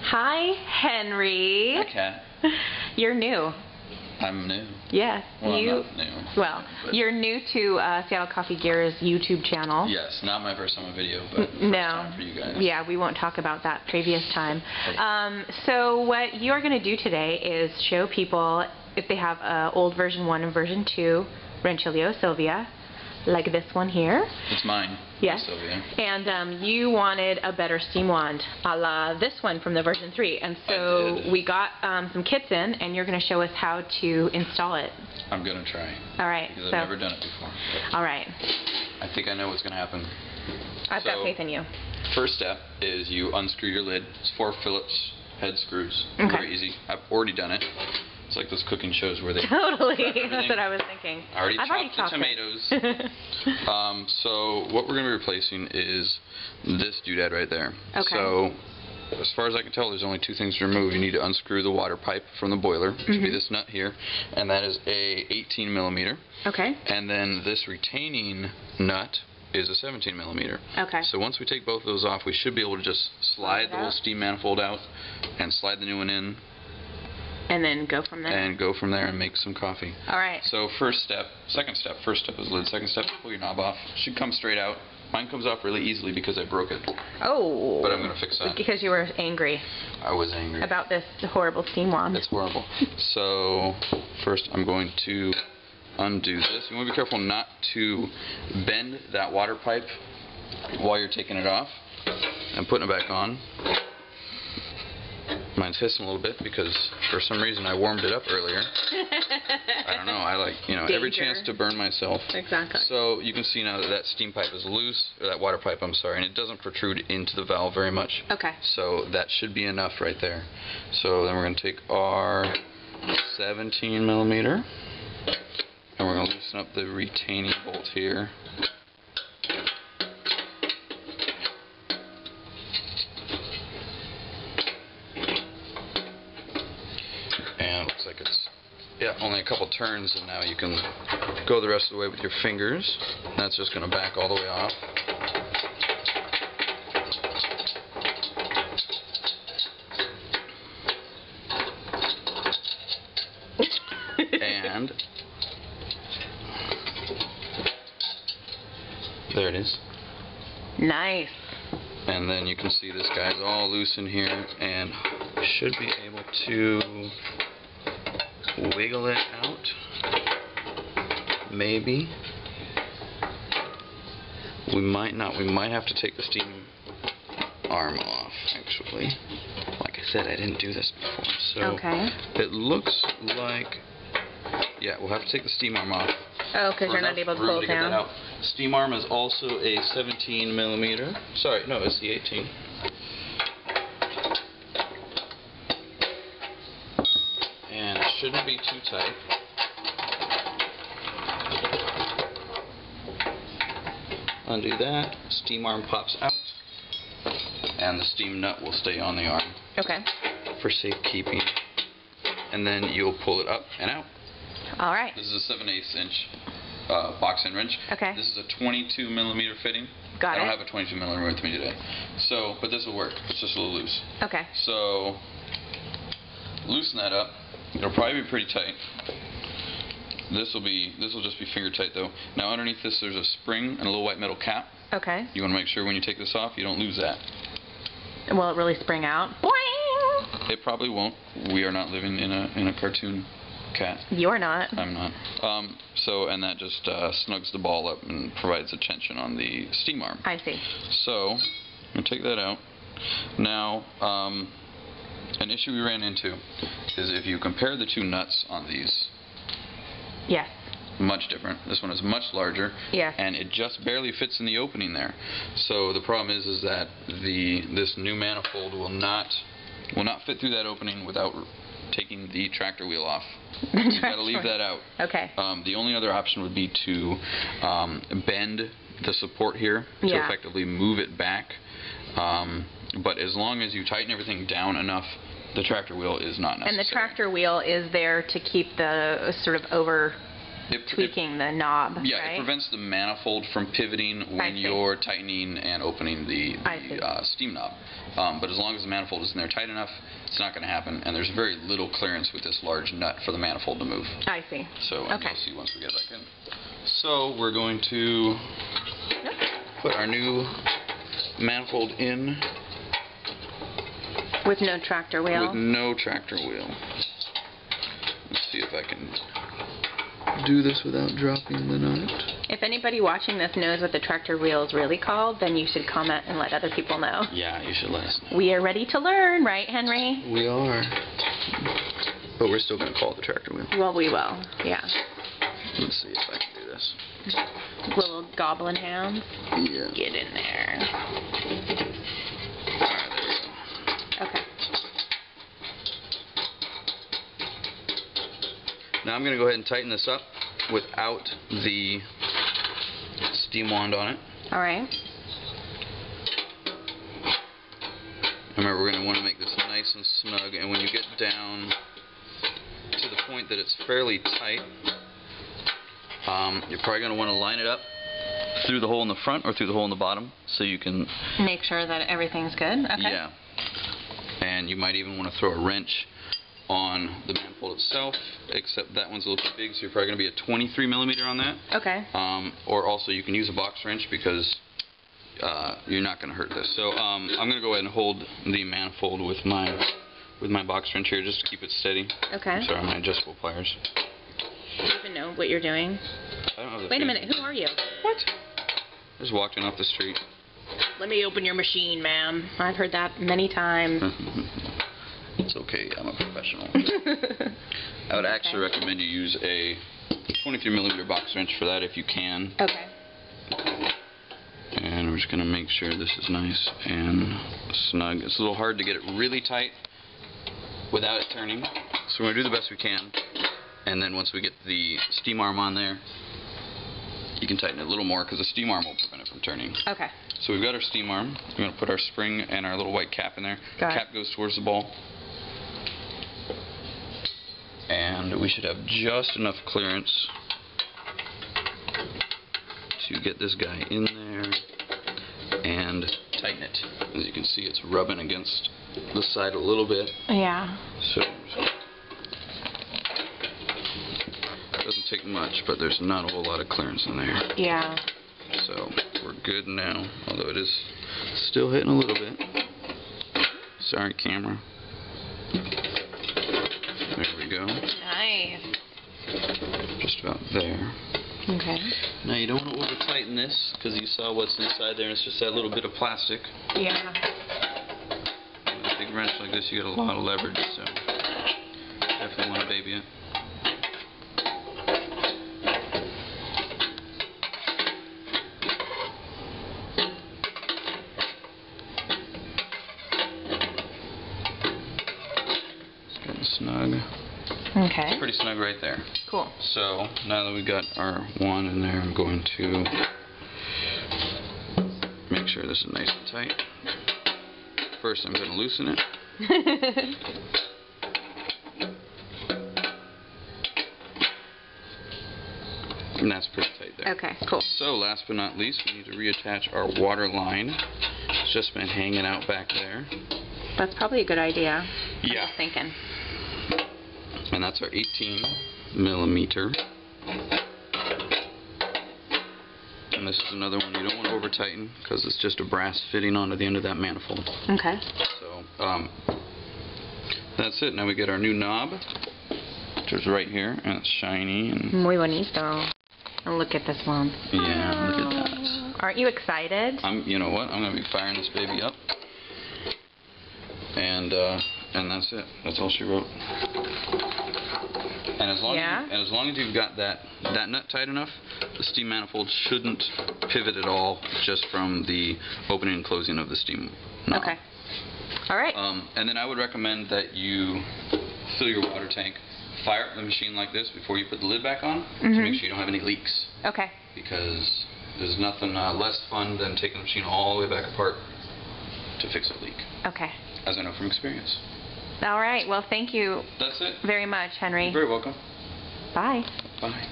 Hi, Henry. Hi, Kat. You're new. I'm new. Yeah. Well, I'm not new. Well, you're new to Seattle Coffee Gear's YouTube channel. Yes, not my first time on video, but first no. time for you guys. Yeah, we won't talk about that previous time. So what you're going to do today is show people if they have old version 1 and version 2 Rancilio Silvia, like this one here. It's mine. Yes. Silvia. And you wanted a better steam wand, a la this one from the version 3. And so we got some kits in, and you're going to show us how to install it. I'm going to try. All right. Because I've never done it before. All right. I think I know what's going to happen. I've got faith in you. First step is you unscrew your lid. It's 4 Phillips head screws. Okay. Very easy. I've already done it. It's like those cooking shows where they totally. That's what I was thinking. I already chopped the tomatoes. So what we're going to be replacing is this doodad right there. Okay. So as far as I can tell, there's only 2 things to remove. You need to unscrew the water pipe from the boiler, which would be this nut here, and that is a 18 millimeter. Okay. And then this retaining nut is a 17 millimeter. Okay. So once we take both of those off, we should be able to just slide the whole steam manifold out and slide the new one in. And then go from there. And go from there and make some coffee. All right. So first step is lid. Second step, pull your knob off. Should come straight out. Mine comes off really easily because I broke it. Oh. But I'm going to fix that. Because you were angry. I was angry. About this horrible steam wand. It's horrible. So first I'm going to undo this. You want to be careful not to bend that water pipe while you're taking it off and putting it back on. Mine's hissing a little bit because for some reason I warmed it up earlier. I don't know. I like, every chance to burn myself. Exactly. So you can see now that that steam pipe is loose, or that water pipe, I'm sorry, and it doesn't protrude into the valve very much. Okay. So that should be enough right there. So then we're going to take our 17 millimeter and we're going to loosen up the retaining bolt here. Looks like it's only a couple turns, and now you can go the rest of the way with your fingers. That's just going to back all the way off. And there it is. Nice. And then you can see this guy's all loose in here, and should be able to wiggle it out, maybe. We might not. We might have to take the steam arm off, actually. Like I said, I didn't do this before, so okay. It looks like, yeah, we'll have to take the steam arm off. Oh, because you're not able to pull it down. Steam arm is also a 17 millimeter. Sorry, no, it's the 18. And it shouldn't be too tight. Undo that. Steam arm pops out, and the steam nut will stay on the arm. Okay. For safekeeping. And then you'll pull it up and out. All right. This is a 7/8 inch box end wrench. Okay. This is a 22 millimeter fitting. Got it. I don't have a 22 millimeter with me today. So, but this will work. It's just a little loose. Okay. So, loosen that up. It'll probably be pretty tight. This will just be finger tight though. Now underneath this there's a spring and a little white metal cap. Okay. You want to make sure when you take this off you don't lose that. Will it really spring out? Boing! It probably won't. We are not living in a cartoon, Cat. You're not. I'm not. And that just snugs the ball up and provides a tension on the steam arm. I see. So, I'm going to take that out. Now, an issue we ran into is if you compare the 2 nuts on these. Yes. Much different. This one is much larger. Yes. And it just barely fits in the opening there. So the problem is that this new manifold will not fit through that opening without taking the tractor wheel off. You've got to leave that out. Okay. The only other option would be to bend the support here to effectively move it back. But as long as you tighten everything down enough, the tractor wheel is not necessary. And the tractor wheel is there to keep the sort of tweaking the knob, Yeah, right? it prevents the manifold from pivoting when you're tightening and opening the steam knob. But as long as the manifold is in there tight enough, it's not going to happen. And there's very little clearance with this large nut for the manifold to move. I see. So you'll see once we get back in. So we're going to put our new manifold in. With no tractor wheel? With no tractor wheel. Let's see if I can do this without dropping the nut. If anybody watching this knows what the tractor wheel is really called, then you should comment and let other people know. Yeah, you should let us know. We are ready to learn, right, Henry? We are. But we're still going to call it the tractor wheel. Well, we will, yeah. Let's see if I can do this. Little goblin hands. Yeah. Get in there. Alright, there we go. Okay. Now I'm going to go ahead and tighten this up without the steam wand on it. Alright. Remember, we're going to want to make this nice and snug, and when you get down to the point that it's fairly tight, you're probably going to want to line it up through the hole in the front or through the hole in the bottom so you can make sure that everything's good. Okay. Yeah. And you might even want to throw a wrench on the manifold itself, except that one's a little too big, so you're probably going to be a 23 millimeter on that. Okay. Or also you can use a box wrench because you're not going to hurt this. So I'm going to go ahead and hold the manifold with my box wrench here just to keep it steady. Okay. Sorry, my adjustable pliers. Do you even know what you're doing? I don't have the Wait a minute, who are you? What? Just walking off the street. Let me open your machine, ma'am. I've heard that many times. It's okay, I'm a professional. I would actually recommend you use a 23 millimeter box wrench for that if you can. Okay. And we're just going to make sure this is nice and snug. It's a little hard to get it really tight without it turning, so we're going to do the best we can. And then once we get the steam arm on there, you can tighten it a little more because the steam arm will prevent it from turning. Okay. So we've got our steam arm. We're going to put our spring and our little white cap in there. Got it. Cap goes towards the ball. And we should have just enough clearance to get this guy in there and tighten it. As you can see, it's rubbing against the side a little bit. Yeah. So it doesn't take much, but there's not a whole lot of clearance in there. Yeah. So we're good now, although it is still hitting a little bit. Sorry, camera. There we go. Nice. Just about there. Okay. Now you don't want to over tighten this because you saw what's inside there and it's just that little bit of plastic. Yeah. With a big wrench like this you get a lot of leverage, so definitely want to baby it. It's getting snug. Okay. It's pretty snug right there. Cool. So now that we've got our wand in there, I'm going to make sure this is nice and tight. First I'm going to loosen it. And that's pretty tight there. Okay, cool. So last but not least, we need to reattach our water line. It's just been hanging out back there. That's probably a good idea. Yeah. I'm just thinking. And that's our 18 millimeter. And this is another one you don't want to over tighten because it's just a brass fitting onto the end of that manifold. Okay. So that's it. Now we get our new knob, which is right here, and it's shiny and Muy bonito. And look at this one. yeah, look at that. Aren't you excited? You know what? I'm gonna be firing this baby up, and that's it. That's all she wrote. And as long as you've got that nut tight enough, the steam manifold shouldn't pivot at all just from the opening and closing of the steam knob. Okay. All right. And then I would recommend that you fill your water tank, fire up the machine like this before you put the lid back on to make sure you don't have any leaks. Okay. Because there's nothing less fun than taking the machine all the way back apart to fix a leak. Okay. As I know from experience. All right. Well, thank you That's it. very much, Henry. You're very welcome. Bye. Bye.